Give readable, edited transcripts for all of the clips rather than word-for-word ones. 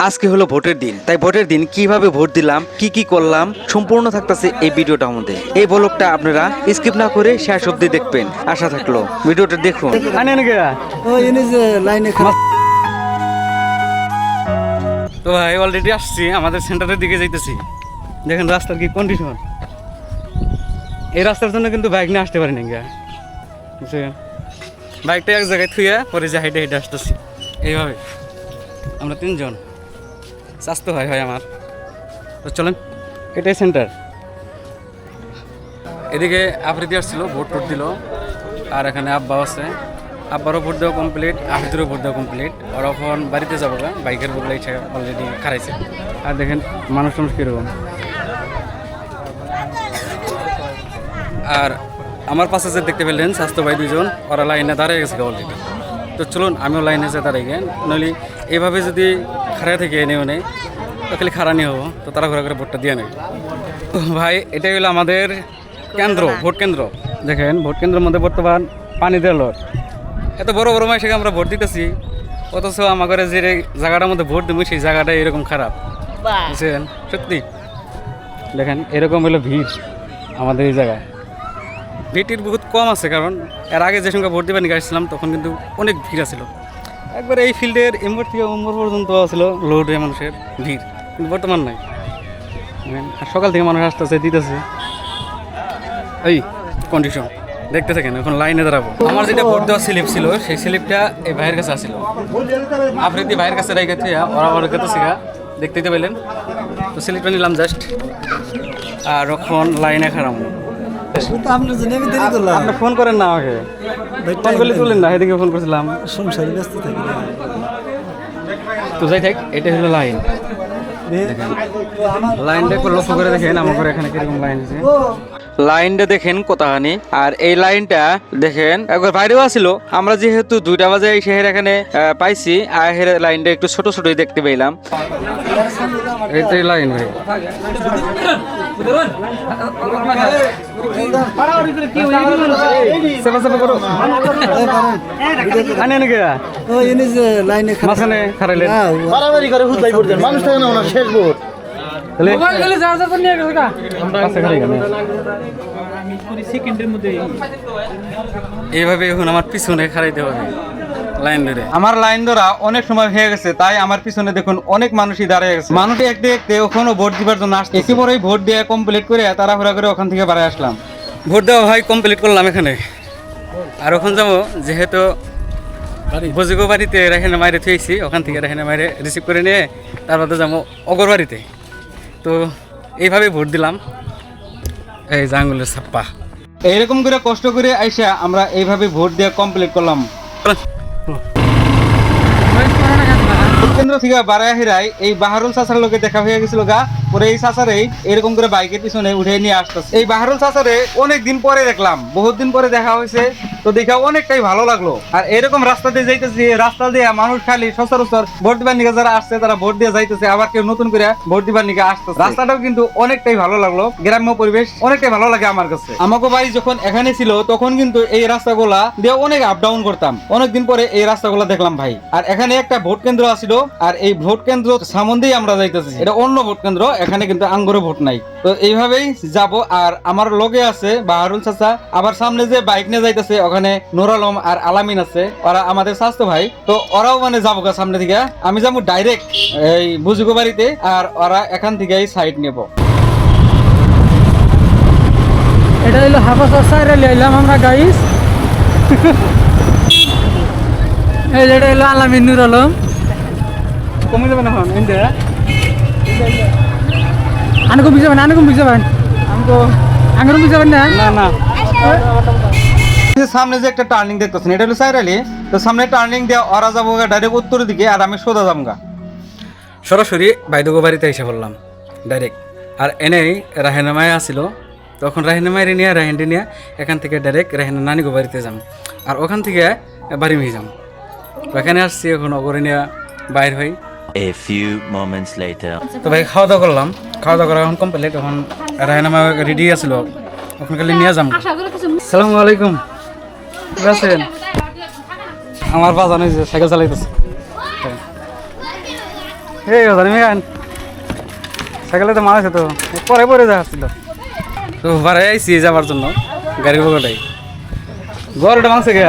আজকে হলো ভোটের দিন, তাই ভোটের দিন কিভাবে ভোট দিলাম, কি কি করলাম সম্পূর্ণ থাকতেছে এই ভিডিওটার মধ্যে। এই ব্লগটা আপনারা স্কিপ না করে শেষ অবধি দেখবেন, আশা থাকলো ভিডিওটা দেখুন। তো ভাই অলরেডি আসছি, আমাদের সেন্টারের দিকে যাইতেছি। দেখেন রাস্তার কি কন্ডিশন। এই রাস্তার জন্য কিন্তু বাইক নিয়ে আসতে পারিনি গা, বুঝছেন? বাইকটা এক জায়গায় থুয়ে পরে যে হেঁটে হেঁটে আসতেছি। এইভাবে আমরা তিনজন, স্বাস্থ্য হয় আমার। তো চলেন, এটাই সেন্টার। এদিকে আফ্রিদি আসছিল, ভোট টোট দিল। আর এখানে আব্বাও আছে, আব্বারও ভোট দেওয়া কমপ্লিট, আফ্রিদিরও ভোট দেওয়া কমপ্লিট। ওর এখন বাড়িতে যাবো গা, বাইকের বদলে ইচ্ছা অলরেডি খারাইছে। আর দেখেন মানুষ টানুষ কীরকম। আর আমার পাশে যে দেখতে পেলেন স্বাস্থ্য ভাই দুজন, ওরা লাইনে দাঁড়িয়ে গেছে অলরেডি। তো চলুন আমিও লাইনে যে দাঁড়িয়ে গেন, নইলে এইভাবে যদি খাড়া থেকে এনেও নেই তো খালি খাড়ানি হবো, তো তারা ঘোরা করে ভোটটা দিয়ে নেই। তো ভাই এটাই হলো আমাদের কেন্দ্র, ভোট কেন্দ্র। দেখেন ভোট কেন্দ্রের মধ্যে বর্তমান পানি দেওয়ার লোক, এত বড় বড় মাসে আমরা ভোট দিতেছি, অথচ আমাদের যে জায়গাটার মধ্যে ভোট দেবো সেই জায়গাটা এরকম খারাপ, বুঝছেন? সত্যি দেখেন এরকম হলো ভিড় আমাদের এই জায়গায়। ভিড়টির বহুত কম আছে, কারণ এর আগে যে সঙ্গে ভোট দিবার নিয়ে আসছিলাম তখন কিন্তু অনেক ভিড় আছিল। একবার এই ফিল্ডের এম্বর থেকে উম্বর পর্যন্ত ছিল লোড হয়ে মানুষের ভিড়, কিন্তু বর্তমান নাই। আর সকাল থেকে মানুষ আসতেছে, দিতেছে। এই কন্ডিশন দেখতে থাকেন, এখন লাইনে দাঁড়াবো। আমার যেটা ভোট দেওয়ার স্লিপ ছিল সেই স্লিপটা এই ভাইয়ের কাছে আসছিল, আফ্রিদি ভাইয়ের কাছে রেখে থেকে ওরা ওর কাছে শেখা দেখতে পেলেন। তো স্লিপটা নিলাম জাস্ট, আর এখন লাইনে খারাপ। আপনি ফোন করেন না আমাকে, ফোন করলে তুলেন না, সেদিকে ফোন করছিলাম। তো যাই থাক, এটা হলো লাইন। লাইনটা একটু লক্ষ্য করে দেখেন আমার এখানে কিরকম লাইন আছে। লাইনটা দেখেন কতখানি, আর এই লাইনটা দেখেন একবার বাইরেও আসিল। আমরা যেহেতু 2টা বাজে এই শহর এখানে পাইছি, আর লাইনটা একটু ছোট ছোটই দেখতে পেলাম। এইটাই লাইন ভাই। এইভাবে এখন আমার পিছনে খারাইতে হবে লাইন ধরে। আমার লাইন ধরা অনেক সময় হয়ে গেছে, তাই আমার পিছনে দেখুন অনেক মানুষই দাঁড়িয়ে গেছে। মানুষ দেখতে দেখতে ওখানে ভোট দিবার জন্য আসছে। একেবারেই ভোট দিয়ে কমপ্লিট করে তাড়াহুড়া করে ওখান থেকে বাড়ি আসলাম। ভোট দেওয়া ভাই কমপ্লিট করলাম এখানে। আর ওখানে যাবো, যেহেতু বজিগো বাড়িতে রেহানে মাইরে থুয়েছি, ওখান থেকে রেহানে মাইরে রিসিভ করে নিয়ে তারপরে যাবো অগর বাড়িতে। তো এইভাবে ভোট দিলাম, এই জাঙ্গুলের ছাপ্পা। এইরকম করে কষ্ট করে আইসা আমরা এইভাবে ভোট দিয়ে কমপ্লিট করলাম। কেন্দ্র থেকে বাড়ায় হিরাই এই বাহারুল চাচার লোকে দেখা হয়ে গেছিল গা, পরে এই চাচারে এরকম করে বাইকের পিছনে উঠে নিয়ে আসতেছে। এই বাহারুল চাচারে অনেক দিন পরে দেখলাম, বহুত দিন পরে দেখা হয়েছে, তো দেখা অনেকটাই ভালো লাগলো। আর এরকম রাস্তা দিয়ে যাইতেছি, রাস্তা দিয়ে মানুষ খালি সচরাচর ভোট দিবার নিকে যারা আসছে তারা ভোট দিয়ে যাইতেছে, আবার কেউ নতুন করে ভোট দিবার নিকে আসতেছে। রাস্তাটাও কিন্তু অনেকটাই ভালো লাগলো, গ্রাম্য পরিবেশ অনেকটাই ভালো লাগে আমার কাছে। আমাকে ভাই যখন এখানে ছিল তখন কিন্তু এই রাস্তাগুলা দিয়ে অনেক আপ ডাউন করতাম, অনেকদিন পরে এই রাস্তাগুলা দেখলাম ভাই। আর এখানে একটা ভোট কেন্দ্র আছিল, আর এই ভোট কেন্দ্র সম্বন্ধেই আমরা যাইতেছি, এটা অন্য ভোট কেন্দ্র, এখানে কিন্তু আঙ্গুরে ভোট নাই। তো এইভাবেই যাব। আর আমার লগে আছে বাহারুল চাচা, আবার সামনে যে বাইক নিয়ে যাইতেছে ওখানে নুর আলম আর আলামিন আছে, ওরা আমাদের স্বাস্থ্য ভাই। তো ওরাও মানে যাবো সামনে থেকে, আমি যাবো ডাইরেক্ট এই বুজুগো বাড়িতে, আর ওরা এখান থেকে সাইড নেব। এটা হলো হাফাসার সাইরে লাইলাম আমরা গাইস। এই যেটা হলো আলামিন নুর আলম। কমে যাবে না এখন ইন্ডিয়া আনকো বুঝাবেন, আনকো বুঝাবেন, আমকো আঙ্গুর বুঝাবেন না। না না। সামনে যে একটা টার্নিং দেখতেছেন, এটা হলো সাইরালি। তো সামনে টার্নিং দিয়ে ওরা যাবো ডাইরেক্ট উত্তরের দিকে, আর আমি সোজা যাবো গা। সরাসরি বাইদুগো বাড়িতে এসে পড়লাম ডাইরেক্ট। আর এনেই রাহেনামায় আসিল, তখন রাহেনামায় নিয়ে রাহেনটি নিয়ে এখান থেকে ডাইরেক্ট রাহেনা নানিগো বাড়িতে যাম, আর ওখান থেকে বাড়ি মেয়ে যাম। এখানে আসছি এখন অগরে নিয়ে বাইর হই। A few moments later. তো ভাই খাওয়া দাওয়া করলাম, খাওয়া দাওয়া করা এখন কমপ্লিট। এখন রাহেনামা রেডি আছিল, ওখান খালি নিয়ে যাম। আসসালামু আলাইকুম, ঠিক আছেন? আমার বাজানো সাইকেল চালাইতেছে। এই কথা মেগান সাইকেলে তো মানুষ তো পরে পরে যা আসছিল তো বাড়াই আইসি যাবার জন্য গাড়ির বগলটাই গরুটা মাংস কে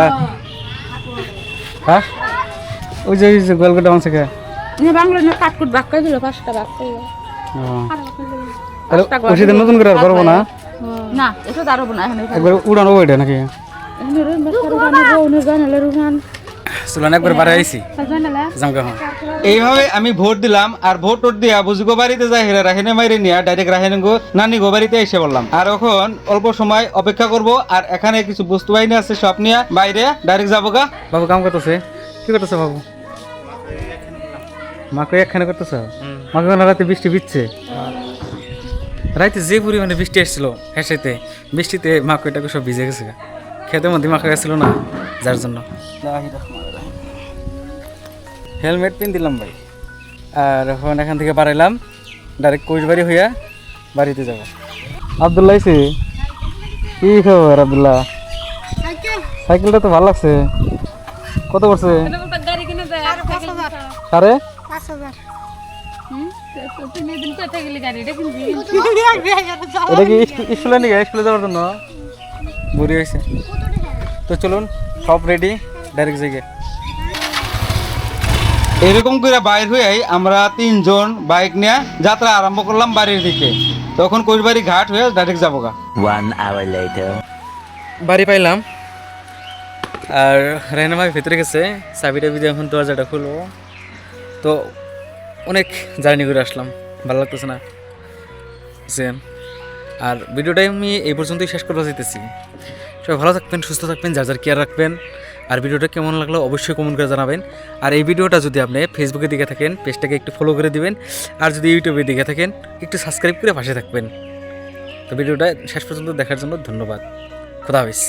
হ্যাঁ ওই যে গোলগোটা মাংস কে বাংলা কাটকুট বাক্কা দিল 5টা বাক্কা তাহলে ওষুধ নতুন করে আর করবো না না এটা দাঁড়াবো না এখন একবার উড়ানো ওইটা নাকি চলুন একবার বাড়াই আইসি জামগা হ্যাঁ এইভাবে আমি ভোট দিলাম আর ভোট দিয়া বুঝগো বাড়িতে যাই হেরা রাহেনে মাইরে নিয়ে ডাইরেক্ট রাহেনে গো নানি গো বাড়িতে এসে বললাম আর এখন অল্প সময় অপেক্ষা করব আর এখানে কিছু বস্তু বাহিনী আছে সব নিয়ে বাইরে ডাইরেক্ট যাবো গা। বাবু কাম করতেছে কি করতেছে বাবু মাকে একখানে করতেছে মাকে রাতে বৃষ্টি বিচ্ছে রাইতে যে পরিমাণে বৃষ্টি এসেছিল হেসেতে বৃষ্টিতে মাকড়টাকে সব ভিজে গেছে খেতের মধ্যে মাখা গেছিল না যার জন্য হেলমেট পিন দিলাম ভাই আর এখন এখান থেকে বাড়াইলাম ডাইরেক্ট কোচবাড়ি হইয়া বাড়িতে যাব। আব্দুল্লাহ আইছে কি খবর আব্দুল্লাহ সাইকেলটা তো ভালো লাগছে কত পড়ছে গাড়ি কিনে দেয় সাড়ে 5000 তুমি দিন কোথায় গেলি গাড়িটা কিনবি এটা কি স্কুলে নিয়ে স্কুলে যাওয়ার জন্য বুড়ি হয়েছে তো চলুন সব রেডি ডাইরেক্ট জায়গায়। এরকম করে বাইর হয়ে আমরা 3 জন বাইক নিয়ে যাত্রা আরম্ভ করলাম বাড়ির দিকে। তখন কোচবাড়ি ঘাট হয়ে ডাইরেক্ট যাবো গা। 1 hour later. বাড়ি পাইলাম আর রায়না ভাই ভেতরে গেছে চাবিটা বিদে এখন দরজাটা খুলবো। তো অনেক জার্নি করে আসলাম, ভালো লাগতেছে না বুঝছেন। আর ভিডিওটাই আমি এই পর্যন্তই শেষ করতে চাইতেছি। সবাই ভালো থাকবেন, সুস্থ থাকবেন, যার যার কেয়ার রাখবেন। আর ভিডিওটা কেমন লাগলো অবশ্যই কমেন্ট করে জানাবেন। আর এই ভিডিওটা যদি আপনি ফেসবুকে দিকে থাকেন পেজটাকে একটু ফলো করে দিবেন, আর যদি ইউটিউবে দিকে থাকেন একটু সাবস্ক্রাইব করে পাশে থাকবেন। তো ভিডিওটা শেষ পর্যন্ত দেখার জন্য ধন্যবাদ। খোদা হাফেজ।